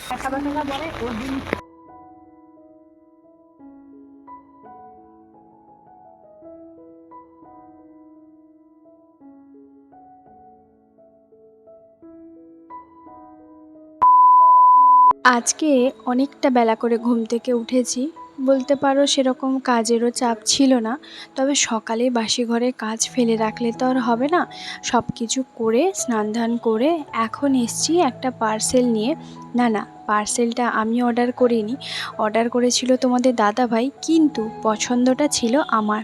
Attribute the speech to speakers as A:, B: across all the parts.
A: আজকে অনেকটা বেলা করে ঘুম থেকে উঠেছি, বলতে পারো সেরকম কাজেরও চাপ ছিল না। তবে সকালে বাসি ঘরে কাজ ফেলে রাখলে তো আর হবে না। সব কিছু করে স্নান ধান করে এখন এসছি একটা পার্সেল নিয়ে। না না, পার্সেলটা আমি অর্ডার করিনি, অর্ডার করেছিল তোমাদের দাদাভাই, কিন্তু পছন্দটা ছিল আমার।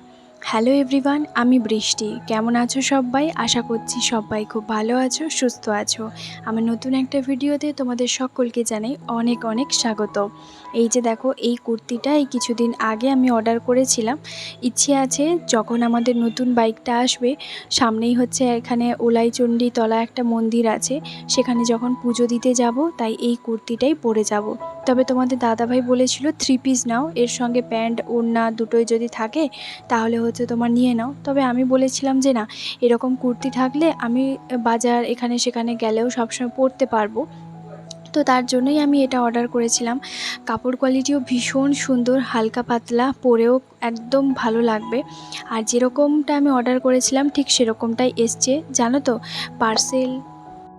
A: হ্যালো এভরিওয়ান, আমি বৃষ্টি। কেমন আছো সবাই? আশা করছি সবাই খুব ভালো আছো, সুস্থ আছো। আমার নতুন একটা ভিডিওতে তোমাদের সকলকে জানাই অনেক অনেক স্বাগত। এই যে দেখো, এই কুর্তিটা এই কিছুদিন আগে আমি অর্ডার করেছিলাম। ইচ্ছে আছে যখন আমাদের নতুন বাইকটা আসবে, সামনেই হচ্ছে এখানে ওলাইচণ্ডী তলা একটা মন্দির আছে, সেখানে যখন পুজো দিতে যাব তাই এই কুর্তিটাই পরে যাব। তবে তোমাদের দাদাভাই বলেছিল 3 পিস নাও, এর সঙ্গে প্যান্ট ওড়না দুটোই যদি থাকে তাহলে হচ্ছে তোমার নিয়ে নাও। তবে আমি বলেছিলাম যে না, এরকম কুর্তি থাকলে আমি বাজার এখানে সেখানে গেলেও সবসময় পরতে পারবো। তো তার জন্যই আমি এটা অর্ডার করেছিলাম। কাপড় কোয়ালিটিও ভীষণ সুন্দর, হালকা পাতলা, পরেও একদম ভালো লাগবে। আর যেরকমটা আমি অর্ডার করেছিলাম ঠিক সেরকমটাই এসছে। জানো তো, পার্সেল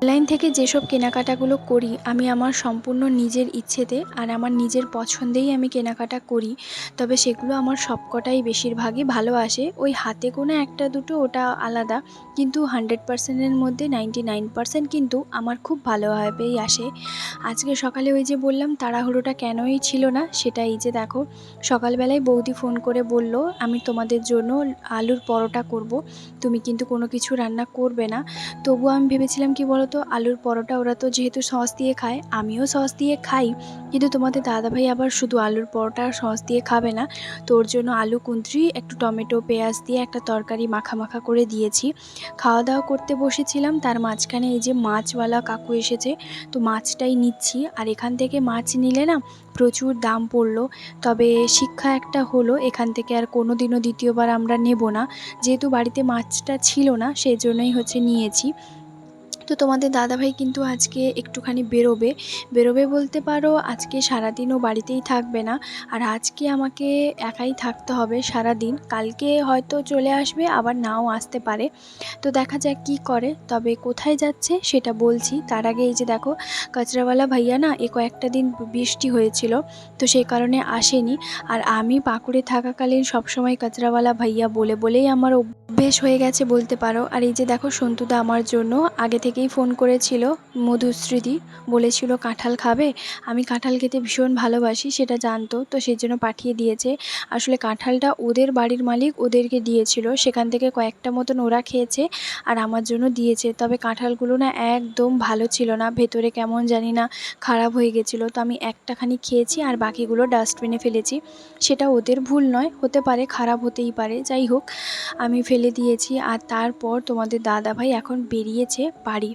A: অনলাইন থেকে যেসব কেনাকাটাগুলো করি আমি আমার সম্পূর্ণ নিজের ইচ্ছেতে আর আমার নিজের পছন্দেই আমি কেনাকাটা করি। তবে সেগুলো আমার সবকটাই বেশিরভাগই ভালো আসে। ওই হাতে গোনা একটা দুটো ওটা আলাদা, কিন্তু 100%-এর মধ্যে 99% কিন্তু আমার খুব ভালোভাবেই আসে। আজকে সকালে ওই যে বললাম তাড়াহুড়োটা কেনই ছিল না, সেটা এই যে দেখো, সকালবেলায় বৌদি ফোন করে বলল আমি তোমাদের জন্য আলুর পরোটা করব, তুমি কিন্তু কোনো কিছু রান্না করবে না। তবুও আমি ভেবেছিলাম কি বলতো, আলুর পরোটা ওরা তো যেহেতু সস দিয়ে খায়, আমিও সস দিয়ে খাই, কিন্তু তোমাদের দাদাভাই আবার শুধু আলুর পরোটা সস দিয়ে খাবে না। তো ওর জন্য আলু কুঁদরি একটু টমেটো পেঁয়াজ দিয়ে একটা তরকারি মাখা মাখা করে দিয়েছি। খাওয়া দাওয়া করতে বসেছিলাম, তার মাঝখানে এই যে মাছওয়ালা কাকু এসেছে, তো মাছটাই নিচ্ছি। আর এখান থেকে মাছ নিলে না প্রচুর দাম পড়লো। তবে শিক্ষা একটা হলো, এখান থেকে আর কোনো দিনও দ্বিতীয়বার আমরা নেব না। যেহেতু বাড়িতে মাছটা ছিল না সেই জন্যই হচ্ছে নিয়েছি। তো তোমাদের দাদাভাই কিন্তু আজকে একটুখানি বেরোবে বলতে পারো, আজকে সারাদিনও বাড়িতেই থাকবে না। আর আজকে আমাকে একাই থাকতে হবে সারাদিন, কালকে হয়তো চলে আসবে আবার নাও আসতে পারে। তো দেখা যাক কী করে। তবে কোথায় যাচ্ছে সেটা বলছি, তার আগে এই যে দেখো, কাচরাওয়ালা ভাইয়া না এ কয়েকটা দিন বৃষ্টি হয়েছিল, তো সেই কারণে আসেনি। আর আমি পাকুড়ে থাকাকালীন সবসময় কাচরাওয়ালা ভাইয়া বলে বলেই আমার অভ্যেস হয়ে গেছে বলতে পারো। আর এই যে দেখো, সন্তুদা আমার জন্য আগে থেকেই ফোন করেছিল, মধুশ্রীদি বলেছিল কাঁঠাল খাবে। আমি কাঁঠাল খেতে ভীষণ ভালোবাসি, সেটা জানতো, তো সেই জন্য পাঠিয়ে দিয়েছে। আসলে কাঁঠালটা ওদের বাড়ির মালিক ওদেরকে দিয়েছিল, সেখান থেকে কয়েকটা মতন ওরা খেয়েছে আর আমার জন্য দিয়েছে। তবে কাঁঠালগুলো না একদম ভালো ছিল না, ভেতরে কেমন জানি না খারাপ হয়ে গেছিলো। তো আমি একটাখানি খেয়েছি আর বাকিগুলো ডাস্টবিনে ফেলেছি। সেটা ওদের ভুল নয়, হতে পারে, খারাপ হতেই পারে, যাই হোক আমি ফেলে দিয়েছি। আর তারপর তোমাদের দাদাভাই এখন বেরিয়েছে বাড়ি।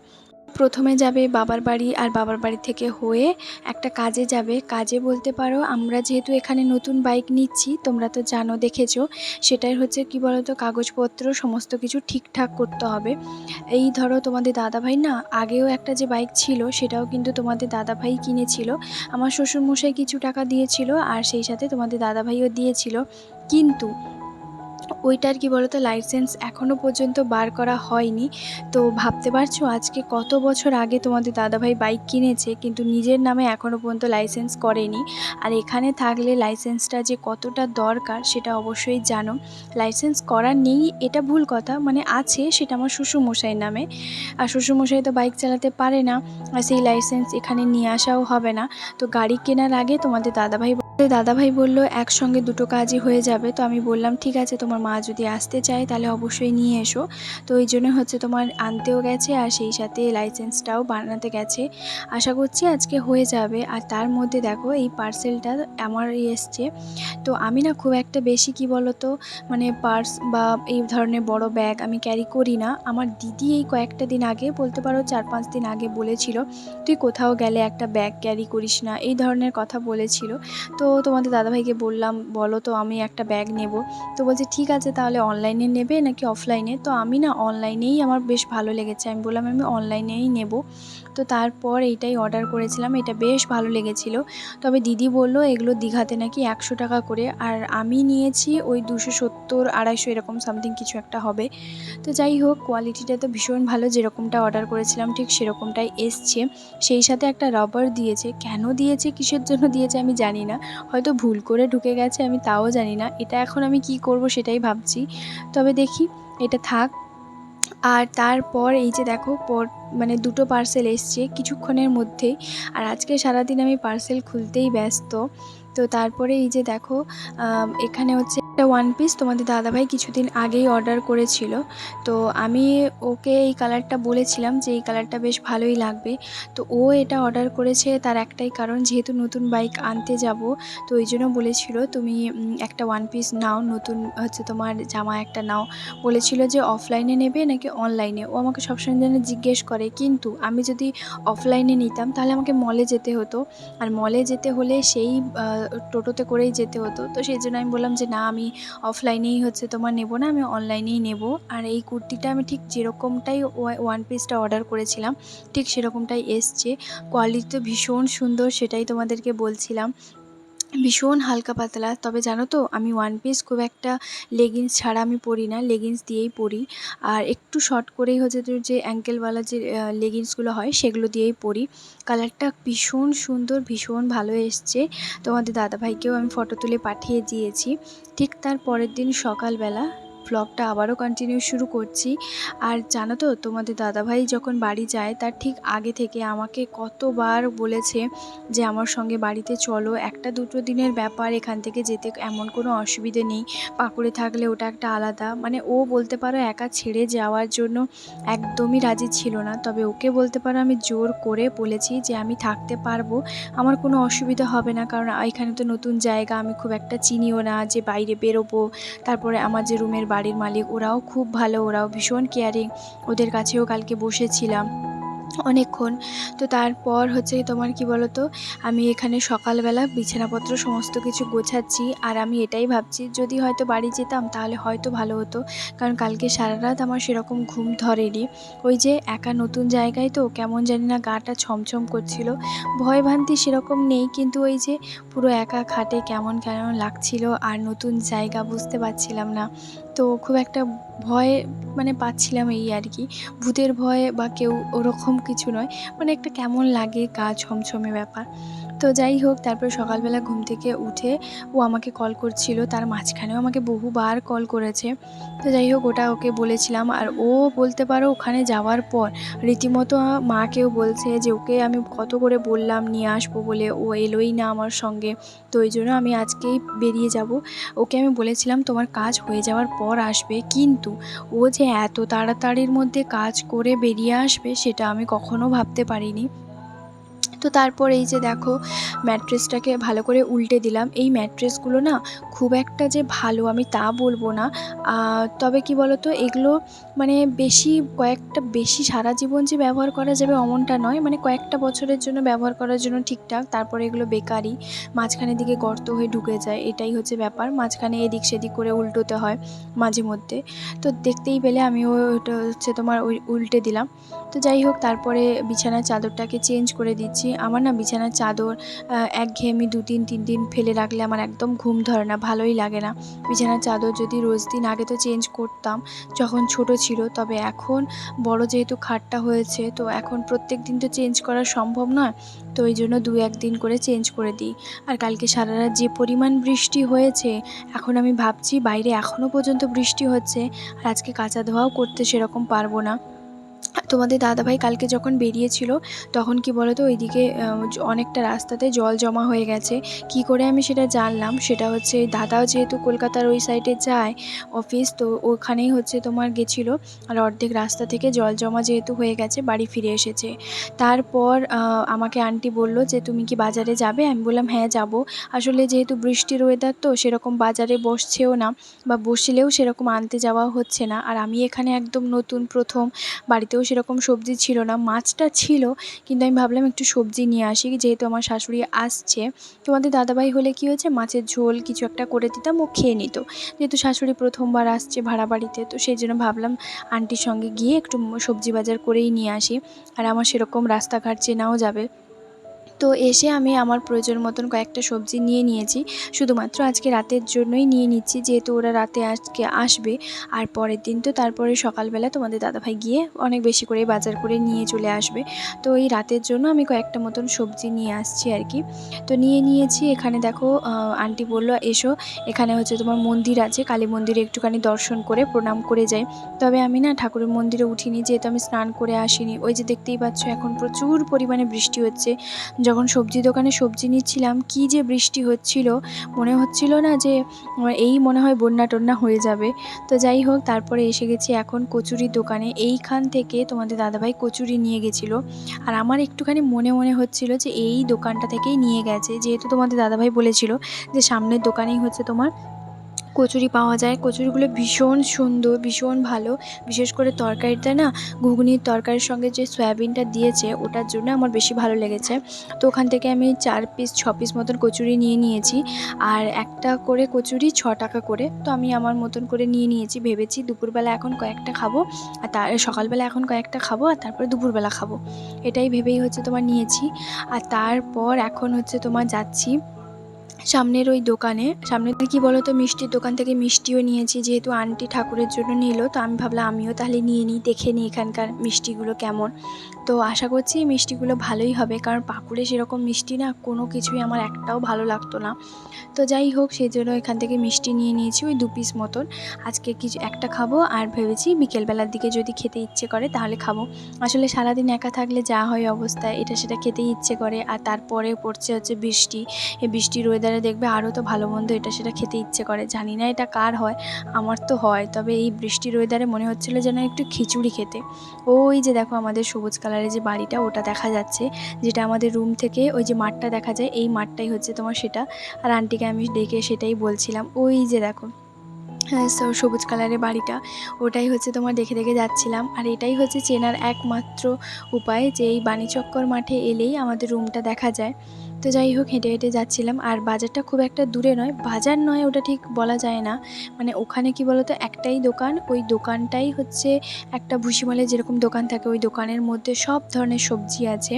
A: প্রথমে যাবে বাবার বাড়ি, আর বাবার বাড়ি থেকে হয়ে একটা কাজে যাবে। কাজে বলতে পারো, আমরা যেহেতু এখানে নতুন বাইক নিচ্ছি, তোমরা তো জানো, দেখেছো, সেটাই হচ্ছে কি বলতো, কাগজপত্র সমস্ত কিছু ঠিকঠাক করতে হবে। এই ধরো তোমাদের দাদাভাই না আগেও একটা যে বাইক ছিল সেটাও কিন্তু তোমাদের দাদাভাই কিনেছিল। আমার শ্বশুরমশাই কিছু টাকা দিয়েছিল আর সেই সাথে তোমাদের দাদাভাইও দিয়েছিল, কিন্তু ওইটার কি বলতো লাইসেন্স এখনও পর্যন্ত বার করা হয়নি। তো ভাবতে পারছো আজকে কত বছর আগে তোমাদের দাদাভাই বাইক কিনেছে, কিন্তু নিজের নামে এখনও পর্যন্ত লাইসেন্স করেনি। আর এখানে থাকলে লাইসেন্সটা যে কতটা দরকার সেটা অবশ্যই জানো। লাইসেন্স করা নেই এটা ভুল কথা, মানে আছে, সেটা আমার শ্বশুরমশাইয়ের নামে। আর শ্বশুরমশাই তো বাইক চালাতে পারে না, আর সেই লাইসেন্স এখানে নিয়ে আসাও হবে না। তো গাড়ি কেনার আগে তোমাদের দাদাভাই বলল একসঙ্গে দুটো কাজই হয়ে যাবে। তো আমি বললাম ঠিক আছে, তোমার মা যদি আসতে চায় তাহলে অবশ্যই নিয়ে এসো। তো ওই জন্য হচ্ছে তোমার আনতেও গেছে আর সেই সাথে লাইসেন্সটাও বানাতে গেছে। আশা করছি আজকে হয়ে যাবে। আর তার মধ্যে দেখো, এই পার্সেলটা আমার এসছে। তো আমি না খুব একটা বেশি কি বলতো, মানে পার্স বা এই ধরনের বড় ব্যাগ আমি ক্যারি করি না। আমার দিদি এই কয়েকটা দিন আগে, বলতে পারো 4-5 দিন আগে বলেছিল তুই কোথাও গেলে একটা ব্যাগ ক্যারি করিস না, এই ধরনের কথা বলেছিল। তো তোমাদের দাদাভাইকে বললাম, বলো তো আমি একটা ব্যাগ নেব। তো বলছে ঠিক আছে, তাহলে অনলাইনে নেবে নাকি অফলাইনে? তো আমি না অনলাইনেই আমার বেশ ভালো লেগেছে, আমি বললাম আমি অনলাইনেই নেব। তো তারপর এইটাই অর্ডার করেছিলাম, এটা বেশ ভালো লেগেছিল। তবে দিদি বলল এগুলো দীঘাতে নাকি 100 টাকা করে, আর আমি নিয়েছি ওই 270 250 এরকম সামথিং কিছু একটা হবে। তো যাই হোক, কোয়ালিটিটা তো ভীষণ ভালো, যেরকমটা অর্ডার করেছিলাম ঠিক সেরকমটাই এসছে। সেই সাথে একটা রাবার দিয়েছে, কেন দিয়েছে কিসের জন্য দিয়েছে আমি জানি না, হয়তো ভুল করে ঢুকে গেছে, আমি তাও জানি না। এটা এখন আমি কি করব সেটাই ভাবছি, তবে দেখি এটা থাক। আর তারপর এই যে দেখো মানে দুটো পার্সেল এসছে কিছুক্ষণের মধ্যেই, আর আজকে সারাদিন আমি পার্সেল খুলতেই ব্যস্ত। তো তারপরে এই যে দেখো, এখানে হচ্ছে একটা ওয়ান পিস তোমাদের দাদাভাই কিছুদিন আগেই অর্ডার করেছিল। তো আমি ওকে এই কালারটা বলেছিলাম যে এই কালারটা বেশ ভালোই লাগবে। তো ও এটা অর্ডার করেছে তার একটাই কারণ, যেহেতু নতুন বাইক আনতে যাব, তো ওই জন্য বলেছিল তুমি একটা ওয়ান পিস নাও, নতুন হচ্ছে তোমার জামা একটা নাও। বলেছিল যে অফলাইনে নেবে নাকি অনলাইনে। ও আমাকে সবসময় যেন জিজ্ঞেস করে, কিন্তু আমি যদি অফলাইনে নিতাম তাহলে আমাকে মলে যেতে হতো, আর মলে যেতে হলে সেই টোটোতে করেই যেতে হতো। তো সেই জন্য আমি বললাম যে না, আমি অফলাইনেই হচ্ছে তোমার নেব না, আমি অনলাইনেই নেব। আর এই কুর্তিটা আমি ঠিক যেরকমটাই ওয়ান পিসটা অর্ডার করেছিলাম ঠিক সেরকমটাই এসছে। কোয়ালিটি তো ভীষণ সুন্দর, সেটাই তোমাদেরকে বলছিলাম, ভীষণ হালকা পাতলা। তবে জানো তো, আমি ওয়ান পিস খুব একটা লেগিংস ছাড়া আমি পরি না, লেগিংস দিয়েই পরি। আর একটু শর্ট করেই হচ্ছে যে অ্যাঙ্কেলওয়ালা যে লেগিংসগুলো হয় সেগুলো দিয়েই পরি। কালারটা ভীষণ সুন্দর, ভীষণ ভালো এসছে। তোমাদের দাদাভাইকেও আমি ফটো তুলে পাঠিয়ে দিয়েছি। ঠিক তার পরের দিন সকালবেলা ব্লগটা আবারও কন্টিনিউ শুরু করছি। আর জানো তো, তোমাদের দাদাভাই যখন বাড়ি যায় তার ঠিক আগে থেকে আমাকে কতবার বলেছে যে আমার সঙ্গে বাড়িতে চলো, একটা দুটো দিনের ব্যাপার, এখান থেকে যেতে এমন কোনো অসুবিধে নেই, পাকুড়ে থাকলে ওটা একটা আলাদা। মানে ও বলতে পারো একা ছেড়ে যাওয়ার জন্য একদমই রাজি ছিল না, তবে ওকে বলতে পারো আমি জোর করে বলেছি যে আমি থাকতে পারবো, আমার কোনো অসুবিধা হবে না, কারণ এখানে তো নতুন জায়গা, আমি খুব একটা চিনিও না যে বাইরে বেরোবো। তারপরে আমার যে রুমের বাড়ির মালিক ওরাও খুব ভালো, ওরাও ভীষণ কেয়ারিং, ওদের কাছেও কালকে বসেছিলাম অনেকক্ষণ। তো তারপর হচ্ছে তোমার কি বলো তো, আমি এখানে সকালবেলা বিছানাপত্র সমস্ত কিছু গোছাচ্ছি, আর আমি এটাই ভাবছি যদি হয়তো বাড়ি যেতাম তাহলে হয়তো ভালো হতো, কারণ কালকে সারা রাত আমার সেরকম ঘুম ধরেনি। ওই যে একা নতুন জায়গায় তো কেমন জানি না গাটা ছমছম করছিল, ভয় ভ্রান্তি সেরকম নেই, কিন্তু ওই যে পুরো একা খাটে কেমন কেমন লাগছিল, আর নতুন জায়গা বুঝতে পারছিলাম না, তো খুব একটা ভয় মানে পাচ্ছিলাম এই আর কি। ভূতের ভয় বা কেউ ওরকম কিছু নয়, মানে একটা কেমন লাগে গা ছমছমে ব্যাপার। তো যাই হোক, তারপর সকালবেলা ঘুম থেকে উঠে ও আমাকে কল করছিল, তার মাঝখানেও আমাকে বহুবার কল করেছে। তো যাই হোক, ওটা ওকে বলেছিলাম, আর ও বলতে পারো ওখানে যাওয়ার পর রীতিমতো মাকেও বলছে যে ওকে আমি কত করে বললাম নিয়ে আসবো বলে, ও এলোই না আমার সঙ্গে। তো ওই জন্য আমি আজকেই বেরিয়ে যাব। ওকে আমি বলেছিলাম তোমার কাজ হয়ে যাওয়ার পর আসবে, কিন্তু ও যে এত তাড়াতাড়ির মধ্যে কাজ করে বেরিয়ে আসবে সেটা আমি কখনো ভাবতে পারিনি। তো তারপর এই যে দেখো, ম্যাট্রেসটাকে ভালো করে উল্টে দিলাম। এই ম্যাট্রেসগুলো না খুব একটা যে ভালো আমি তা বলবো না, তবে কি বলো তো, এগুলো মানে বেশি সারা জীবন যে ব্যবহার করা যাবে অমনটা নয়, মানে কয়েকটা বছরের জন্য ব্যবহার করার জন্য ঠিকঠাক, তারপরে এগুলো বেকারই, মাঝখানের দিকে গর্ত হয়ে ঢুকে যায়, এটাই হচ্ছে ব্যাপার, মাঝখানে এদিক সেদিক করে উল্টোতে হয় মাঝে মধ্যে। তো দেখতেই পেলে আমিও ওটা হচ্ছে তোমার উল্টে দিলাম। তো যাই হোক, তারপরে বিছানার চাদরটাকে চেঞ্জ করে দিচ্ছি। আমার না বিছানার চাদর একঘেয়েমি 2 দিন 3 দিন ফেলে রাখলে আমার একদম ঘুম ধরে না, ভালোই লাগে না। বিছানার চাদর যদি রোজ দিন, আগে তো চেঞ্জ করতাম যখন ছোট ছিল, তবে এখন বড় যেহেতু খাটটা হয়েছে, তো এখন প্রত্যেক দিন তো চেঞ্জ করা সম্ভব নয়, তো ওই জন্য 2-1 দিন করে চেঞ্জ করে দিই। আর কালকে সারা রাত যে পরিমাণ বৃষ্টি হয়েছে, এখন আমি ভাবছি বাইরে এখনও পর্যন্ত বৃষ্টি হচ্ছে, আর আজকে কাচা ধোয়াও করতে সেরকম পারবো না। তোমাদের দাদাভাই কালকে যখন বেরিয়েছিল তখন কি বলতো, ওইদিকে অনেকটা রাস্তাতে জল জমা হয়ে গেছে। কি করে আমি সেটা জানলাম, সেটা হচ্ছে দাদাও যেহেতু কলকাতার ওই সাইডে যায় অফিস, তো ওখানেই হচ্ছে তোমার গেছিলো, আর অর্ধেক রাস্তা থেকে জল জমা যেহেতু হয়ে গেছে বাড়ি ফিরে এসেছে। তারপর আমাকে আন্টি বলল যে তুমি কি বাজারে যাবে, আমি বললাম হ্যাঁ যাব। আসলে যেহেতু বৃষ্টির ওয়েদার, তো সেরকম বাজারে বসছেও না, বা বসলেও সেরকম আনতে যাওয়া হচ্ছে না, আর আমি এখানে একদম নতুন প্রথম, বাড়িতেও বাড়িতেও সেরকম সবজি ছিল না, মাছটা ছিল, কিন্তু আমি ভাবলাম একটু সবজি নিয়ে আসি, যেহেতু আমার শাশুড়ি আসছে। তোমাদের দাদাভাই হলে কী হয়েছে, মাছের ঝোল কিছু একটা করে দিতাম, ও খেয়ে নিত। যেহেতু শাশুড়ি প্রথমবার আসছে ভাড়া বাড়িতে, তো সেই জন্য ভাবলাম আন্টির সঙ্গে গিয়ে একটু সবজি বাজার করেই নিয়ে আসি, আর আমার সেরকম রাস্তাঘাট চেনাও যাবে। তো এসে আমি আমার প্রয়োজন মতন কয়েকটা সবজি নিয়ে নিয়েছি, শুধুমাত্র আজকে রাতের জন্যই নিয়ে নিচ্ছি, যেহেতু ওরা রাতে আজকে আসবে। আর পরের দিন তো তারপরে সকালবেলা তোমাদের দাদাভাই গিয়ে অনেক বেশি করে বাজার করে নিয়ে চলে আসবে। তো এই রাতের জন্য আমি কয়েকটা মতন সবজি নিয়ে আসছি আর কি। তো নিয়ে নিয়েছি। এখানে দেখো আন্টি বলল এসো, এখানে হচ্ছে তোমার মন্দির আছে, কালী মন্দিরে একটুখানি দর্শন করে প্রণাম করে যাই। তবে আমি না ঠাকুরের মন্দিরে উঠিনি, যেহেতু আমি স্নান করে আসিনি। ওই যে দেখতেই পাচ্ছ এখন প্রচুর পরিমাণে বৃষ্টি হচ্ছে। যখন সবজি দোকানে সবজি নিচ্ছিলাম, কী যে বৃষ্টি হচ্ছিল, মনে হচ্ছিল না যে এই মনে হয় বন্যা টন্যা হয়ে যাবে। তো যাই হোক, তারপরে এসে গেছি এখন কচুরির দোকানে। এইখান থেকে তোমাদের দাদাভাই কচুরি নিয়ে গেছিলো, আর আমার একটুখানি মনে মনে হচ্ছিল যে এই দোকানটা থেকেই নিয়ে গেছে, যেহেতু তোমাদের দাদাভাই বলেছিল যে সামনের দোকানেই হচ্ছে তোমার কচুরি পাওয়া যায়। কচুরিগুলো ভীষণ সুন্দর, ভীষণ ভালো। বিশেষ করে তরকারিটা না, ঘুগনির তরকারির সঙ্গে যে সয়াবিনটা দিয়েছে ওটার জন্য আমার বেশি ভালো লেগেছে। তো ওখান থেকে আমি 4 পিস 6 পিস মতন কচুরি নিয়ে নিয়েছি, আর একটা করে কচুরি 6 টাকা করে। তো আমি আমার মতন করে নিয়ে নিয়েছি, ভেবেছি দুপুরবেলা এখন কয়েকটা খাবো, আর সকালবেলা এখন কয়েকটা খাবো, আর তারপরে দুপুরবেলা খাবো, এটাই ভেবেই হচ্ছে তোমার নিয়েছি। আর তারপর এখন হচ্ছে তোমার যাচ্ছি সামনের ওই দোকানে। সামনে কি বলো তো, মিষ্টির দোকান থেকে মিষ্টিও নিয়েছি, যেহেতু আন্টি ঠাকুরের জন্য নিল, তো আমি ভাবলাম আমিও তাহলে নিয়ে নিই, দেখে নিই এখানকার মিষ্টিগুলো কেমন। তো আশা করছি এই মিষ্টিগুলো ভালোই হবে, কারণ পাকুড়ে সেরকম মিষ্টি না কোনো কিছুই আমার একটাও ভালো লাগতো না। তো যাই হোক, সেই জন্য এখান থেকে মিষ্টি নিয়ে নিয়েছি ওই 2 পিস মতন। আজকে কিছু একটা খাবো, আর ভেবেছি বিকেলবেলার দিকে যদি খেতে ইচ্ছে করে তাহলে খাবো। আসলে সারাদিন একা থাকলে যা হয় অবস্থা, এটা সেটা খেতেই ইচ্ছে করে, আর তারপরে পড়ছে হচ্ছে বৃষ্টি। এই বৃষ্টির ওয়েদারে দেখবে আরও তো ভালো মন্দ এটা সেটা খেতে ইচ্ছে করে। জানি না এটা কার হয়, আমার তো হয়। তবে এই বৃষ্টির ওয়েদারে মনে হচ্ছিলো যেন একটু খিচুড়ি খেতে। ওই যে দেখো আমাদের সবুজ কালারের যে বাড়িটা, ওটা দেখা যাচ্ছে, যেটা আমাদের রুম থেকে ওই যে মাঠটা দেখা যায়, এই মাঠটাই হচ্ছে তোমার সেটা। আর আন্টিকে আমি ডেকে সেটাই বলছিলাম, ওই যে দেখো, হ্যাঁ, সবুজ কালারের বাড়িটা, ওটাই হচ্ছে তোমার দেখে দেখে যাচ্ছিলাম। আর এটাই হচ্ছে চেনার একমাত্র উপায়, যে এই বাণীচক্কর মাঠে এলেই আমাদের রুমটা দেখা যায়। তো যাই হোক, হেঁটে হেঁটে যাচ্ছিলাম। আর বাজারটা খুব একটা দূরে নয়, বাজার নয় ওটা ঠিক বলা যায় না, মানে ওখানে কি বলতো, একটাই দোকান, ওই দোকানটাই হচ্ছে একটা ভুসিমালের যেরকম দোকান থাকে, ওই দোকানের মধ্যে সব ধরনের সবজি আছে,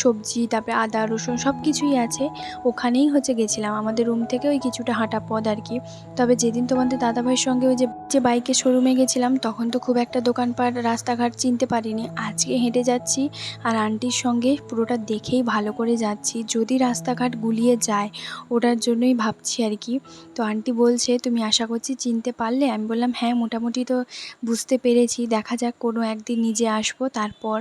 A: সবজি তারপরে আদা রসুন সব কিছুই আছে। ওখানেই হচ্ছে গেছিলাম, আমাদের রুম থেকে ওই কিছুটা হাঁটা পথ আর কি। তবে যেদিন তোমাদের দাদাভাইয়ের সঙ্গে ওই যে বাইকের শোরুমে গেছিলাম, তখন তো খুব একটা দোকানপাট রাস্তাঘাট চিনতে পারিনি। আজকে হেঁটে যাচ্ছি, আর আন্টির সঙ্গে পুরোটা দেখেই ভালো করে যাচ্ছি, যদি রাস্তাঘাট গুলিয়ে যায় ওটার জন্যই ভাবছি আর কি। তো আন্টি বলছে তুমি আশা করছি চিনতে পারলে? আমি বললাম হ্যাঁ, মোটামুটি তো বুঝতে পেরেছি, দেখা যাক কোনো একদিন নিজে আসবো তারপর।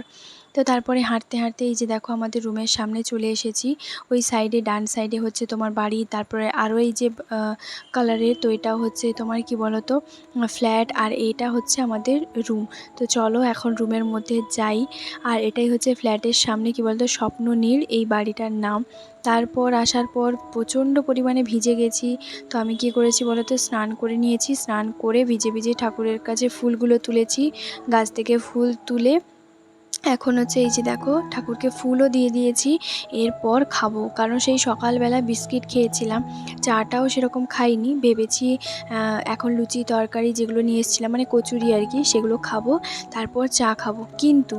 A: তো তারপরে হাঁটতে হাঁটতে এই যে দেখো আমাদের রুমের সামনে চলে এসেছি। ওই সাইডে ডান সাইডে হচ্ছে তোমার বাড়ি, তারপরে আরও এই যে কালারের, তো এটাও হচ্ছে তোমার কি বলো তো ফ্ল্যাট, আর এইটা হচ্ছে আমাদের রুম। তো চলো এখন রুমের মধ্যে যাই। আর এটাই হচ্ছে ফ্ল্যাটের সামনে কি বলতো স্বপ্ননীল এই বাড়িটার নাম। তারপর আসার পর প্রচণ্ড পরিমাণে ভিজে গেছি। তো আমি কি করেছি বলো তো, স্নান করে নিয়েছি, স্নান করে ভিজে ভিজে ঠাকুরের কাছে ফুলগুলো তুলেছি, গাছ থেকে ফুল তুলে এখন হচ্ছে এই যে দেখো ঠাকুরকে ফুলও দিয়ে দিয়েছি। এরপর খাবো, কারণ সেই সকালবেলা বিস্কিট খেয়েছিলাম, চাটাও সেরকম খাইনি। ভেবেছি এখন লুচি তরকারি যেগুলো নিয়ে এসেছিলাম, মানে কচুরি আর কি, সেগুলো খাবো, তারপর চা খাবো। কিন্তু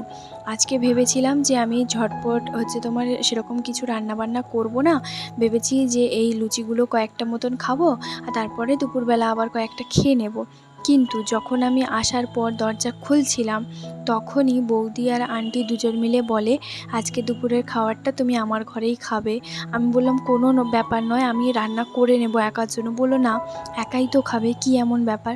A: আজকে ভেবেছিলাম যে আমি ঝটপট হচ্ছে তোমার সেরকম কিছু রান্নাবান্না করব না, ভেবেছি যে এই লুচিগুলো কয়েকটা মতন খাবো, আর তারপরে দুপুরবেলা আবার কয়েকটা খেয়ে নেব। কিন্তু যখন আমি আসার পর দরজা খুলছিলাম, তখনই বৌদি আর আন্টি দুজন মিলে বলে আজকে দুপুরের খাবারটা তুমি আমার ঘরেই খাবে। আমি বললাম কোনো ব্যাপার নয়, আমি রান্না করে নেব একার জন্য। বললো না, একাই তো খাবে, কি এমন ব্যাপার,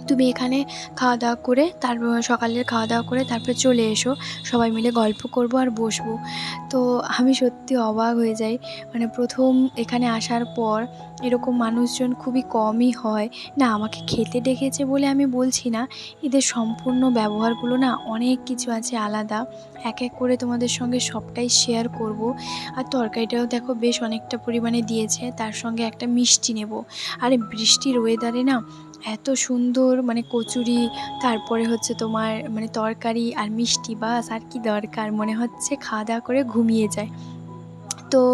A: তুমি এখানে খাওয়া দাওয়া করে তারপর সকালের খাওয়া দাওয়া করে তারপরে চলে এসো, সবাই মিলে গল্প করব আর বসবো। তো আমি সত্যি অবাক হয়ে যাই, মানে প্রথম এখানে আসার পর এরকম মানুষজন খুবই কমই হয়। না, আমাকে খেতে ডেকেছে বলে আমি বলছি না, এদের সম্পূর্ণ ব্যবহারগুলো না অনেক কিছু আছে আলাদা, এক এক করে তোমাদের সঙ্গে সবটাই শেয়ার করব। আর তরকারিটাও দেখো বেশ অনেকটা পরিমাণে দিয়েছে, তার সঙ্গে একটা মিষ্টি নেব। আর বৃষ্টির ওয়েদারে না এত সুন্দর মানে কচুরি, তারপরে হচ্ছে তোমার মানে তরকারি আর মিষ্টি, বাস আর কি দরকার, মনে হচ্ছে খাওয়া দাওয়া করে ঘুমিয়ে যায়। তো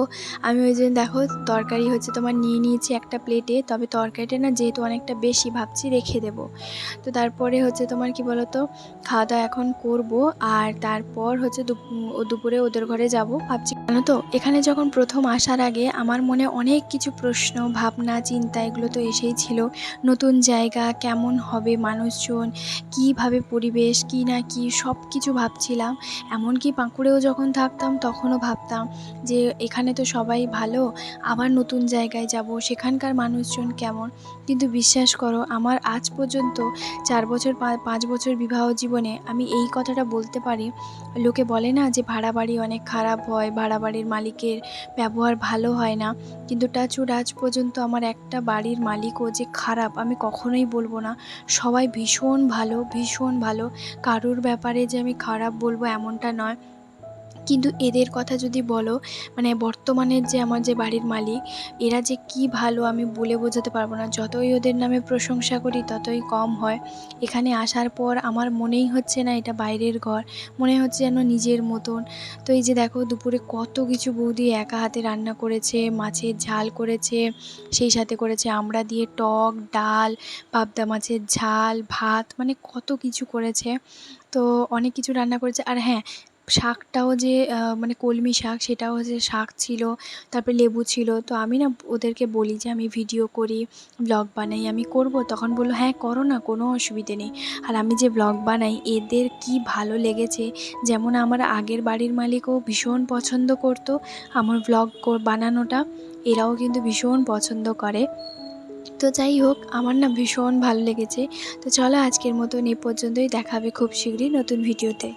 A: আমি ওই জন্য দেখো তরকারি হচ্ছে তোমার নিয়ে নিয়েছি একটা প্লেটে, তবে তরকারিটা না যেহেতু অনেকটা বেশি ভাবছি রেখে দেবো। তো তারপরে হচ্ছে তোমার কি বলতো, খাওয়া দাওয়া এখন করব, আর তারপর হচ্ছে দুপুরে ওদের ঘরে যাব ভাবছি। জানো তো, এখানে যখন প্রথম আসার আগে আমার মনে অনেক কিছু প্রশ্ন, ভাবনা, চিন্তা এগুলো তো এসেই ছিল। নতুন জায়গা, কেমন হবে মানুষজন, কীভাবে পরিবেশ, কী না কী সব কিছু ভাবছিলাম। এমনকি পাঁকুড়েও যখন থাকতাম তখনও ভাবতাম যে এখানে তো সবাই ভালো, আবার নতুন জায়গায় যাব, সেখানকার মানুষজন কেমন। কিন্তু বিশ্বাস করো, আমার আজ পর্যন্ত 4 বছর 5 বছর বিবাহ জীবনে আমি এই কথাটা বলতে পারি। লোকে বলে না যে ভাড়া বাড়ি অনেক খারাপ হয়, ভাড়া বাড়ির মালিকের ব্যবহার ভালো হয় না, কিন্তু টাচউড আজ পর্যন্ত আমার একটা বাড়ির মালিকও যে খারাপ আমি কখনোই বলবো না। সবাই ভীষণ ভালো, ভীষণ ভালো। কারুর ব্যাপারে যে আমি খারাপ বলবো এমনটা নয়। কিন্তু এদের কথা যদি বলো, মানে বর্তমানের যে আমার যে বাড়ির মালিক, এরা যে কি ভালো আমি বলে বোঝাতে পারবো না। যতই ওদের নামে প্রশংসা করি ততই কম হয়। এখানে আসার পর আমার মনেই হচ্ছে না এটা বাইরের ঘর, মনে হচ্ছে যেন নিজের মতন। তো এই যে দেখো দুপুরে কত কিছু বৌদি একা হাতে রান্না করেছে, মাছের ঝাল করেছে, সেই সাথে করেছে আমড়া দিয়ে টক, ডাল, পাবদা মাছের ঝাল, ভাত, মানে কত কিছু করেছে। তো অনেক কিছু রান্না করেছে। আর হ্যাঁ, শাকটাও যে মানে কলমি শাক, সেটাও হচ্ছে শাক ছিল, তারপরে লেবু ছিল। তো আমি না ওদেরকে বলি যে আমি ভিডিও করি, ব্লগ বানাই, আমি করব। তখন বললো হ্যাঁ করো না, কোনো অসুবিধে নেই। আর আমি যে ব্লগ বানাই এদের কি ভালো লেগেছে। যেমন আমার আগের বাড়ির মালিকও ভীষণ পছন্দ করতো আমার ব্লগ বানানোটা, এরাও কিন্তু ভীষণ পছন্দ করে। তো যাই হোক, আমার না ভীষণ ভালো লেগেছে। তো চলো আজকের মতন এ পর্যন্তই, দেখা হবে খুব শীঘ্রই নতুন ভিডিওতে।